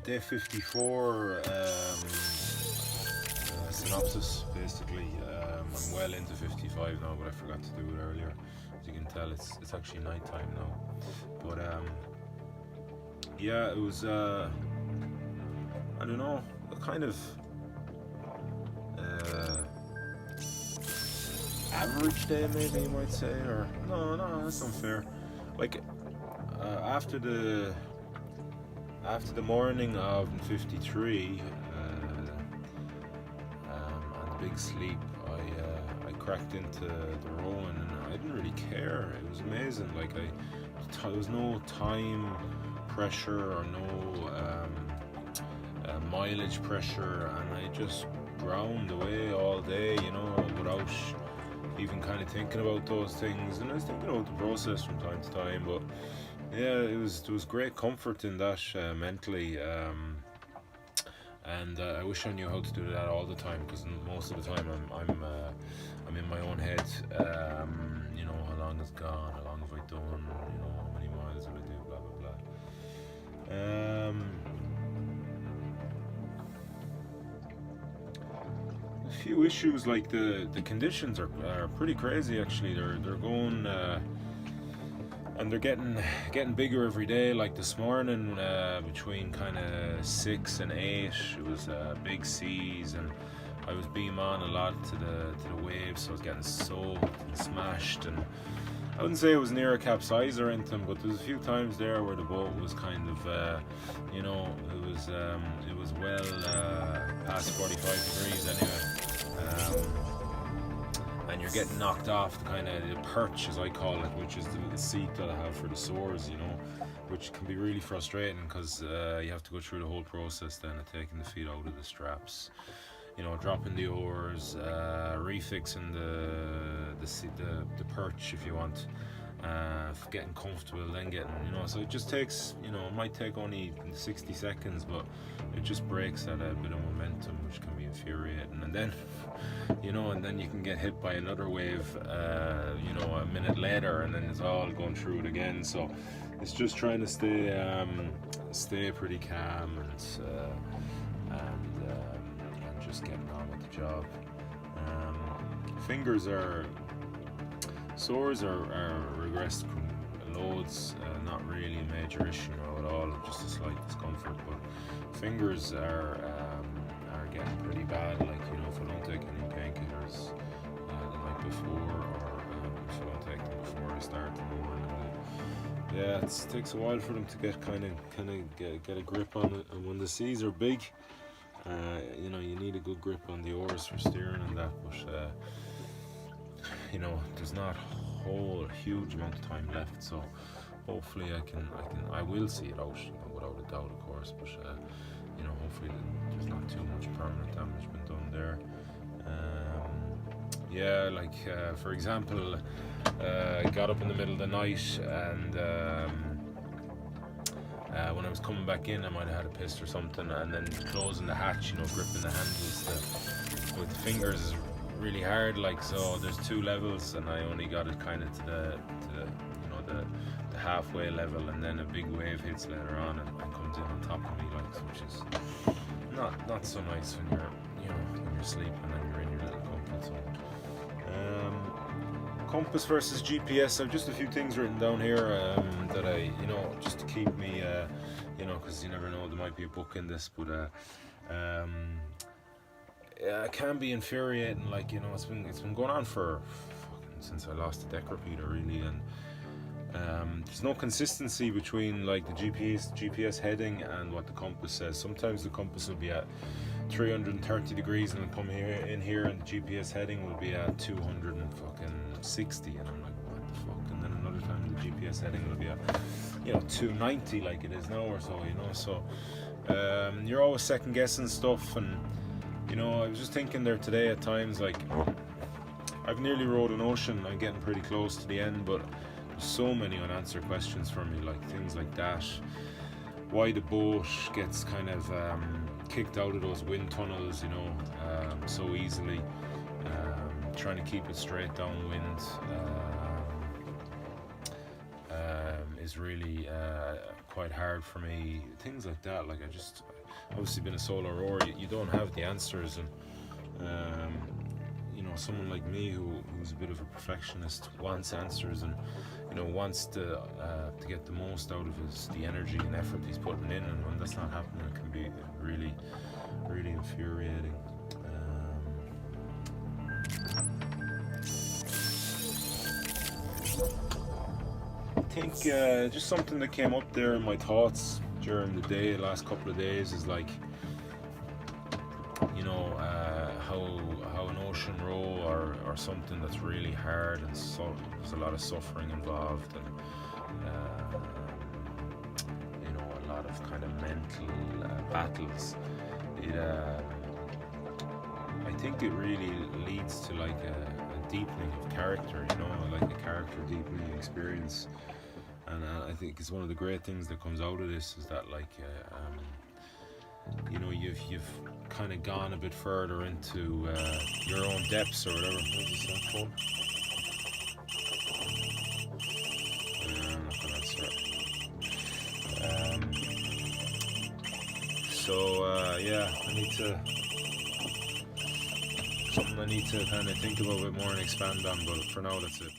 Day 54, synopsis basically. I'm well into 55 now, but I forgot to do it earlier. As you can tell, it's actually night time now. But yeah, it was I don't know, a kind of average day, maybe you might say, or no, that's unfair. Like after the morning of 53 and the big sleep, I cracked into the rowing, and I didn't really care. It was amazing. Like there was no time pressure or no mileage pressure, and I just ground away all day, without even kind of thinking about those things. And I was thinking about the process from time to time, but yeah, there was great comfort in that mentally, and I wish I knew how to do that all the time, because most of the time I'm in my own head. How long is gone? How long have I done? How many miles will I do? Blah blah blah. A few issues, like the conditions are pretty crazy actually. They're going. And they're getting bigger every day. Like this morning, between kind of 6 and 8, it was big seas, and I was beam on a lot to the waves, so I was getting soaked and smashed. And I wouldn't say it was near a capsize or anything, but there was a few times there where the boat was kind of, it was well past 45 degrees anyway. And you're getting knocked off the kind of the perch, as I call it, which is the seat that I have for the sores, which can be really frustrating, because you have to go through the whole process then of taking the feet out of the straps, dropping the oars, refixing the perch if you want, getting comfortable, then getting, so it just takes, it might take only 60 seconds, but it just breaks that bit of momentum, which can be infuriating. And then and then you can get hit by another wave a minute later, and then it's all going through it again. So it's just trying to stay pretty calm and just getting on with the job. Sores are regressed loads, not really a major issue at all, just a slight discomfort, but fingers are getting pretty bad, like, if I don't take any painkillers the night before, or if I don't take them before I start in the morning, yeah, it takes a while for them to get kind of get a grip on it. And when the seas are big, you need a good grip on the oars for steering and that, but there's not a whole huge amount of time left, so hopefully I will see it out, without a doubt, of course, but hopefully there's not too much permanent damage been done there. For example, I got up in the middle of the night, and when I was coming back in, I might have had a piss or something, and then closing the hatch, gripping the handles with the fingers is really hard, like, so there's 2 levels, and I only got it kind of to the halfway level, and then a big wave hits later on and comes in on top of me, like, which is not so nice when you're when you're sleeping and you're in your little comfort zone. Compass versus GPS. I've just a few things written down here that I just to keep me because you never know, there might be a book in this, but it can be infuriating, like, it's been going on for since I lost the deck repeater, really, and there's no consistency between, like, the GPS heading and what the compass says. Sometimes the compass will be at 330 degrees and it'll come in here, and the GPS heading will be at 260, and I'm like, what the fuck? And then another time the GPS heading will be at 290, like it is now, or so, so you're always second guessing stuff. And I was just thinking there today, at times, like, I've nearly rowed an ocean, I'm getting pretty close to the end, but there's so many unanswered questions for me, like things like that, why the boat gets kind of kicked out of those wind tunnels, so easily, trying to keep it straight downwind, is really quite hard for me. Things like that, like I just obviously been a solo rower, you don't have the answers, and you know, someone like me who's a bit of a perfectionist wants answers, and you know, wants to get the most out of the energy and effort he's putting in, and when that's not happening, it can be really, really infuriating. I think just something that came up there in my thoughts during the day, the last couple of days, is like, you know, how an ocean row or something that's really hard, and so there's a lot of suffering involved, and you know, a lot of kind of mental battles. I think it really leads to like a deepening of character, you know, like a character deepening experience. And I think it's one of the great things that comes out of this is that, like, you know, you've kind of gone a bit further into your own depths or whatever. What is that called? I'm not gonna answer it. So yeah, something I need to kind of think about a bit more and expand on. But for now, that's it.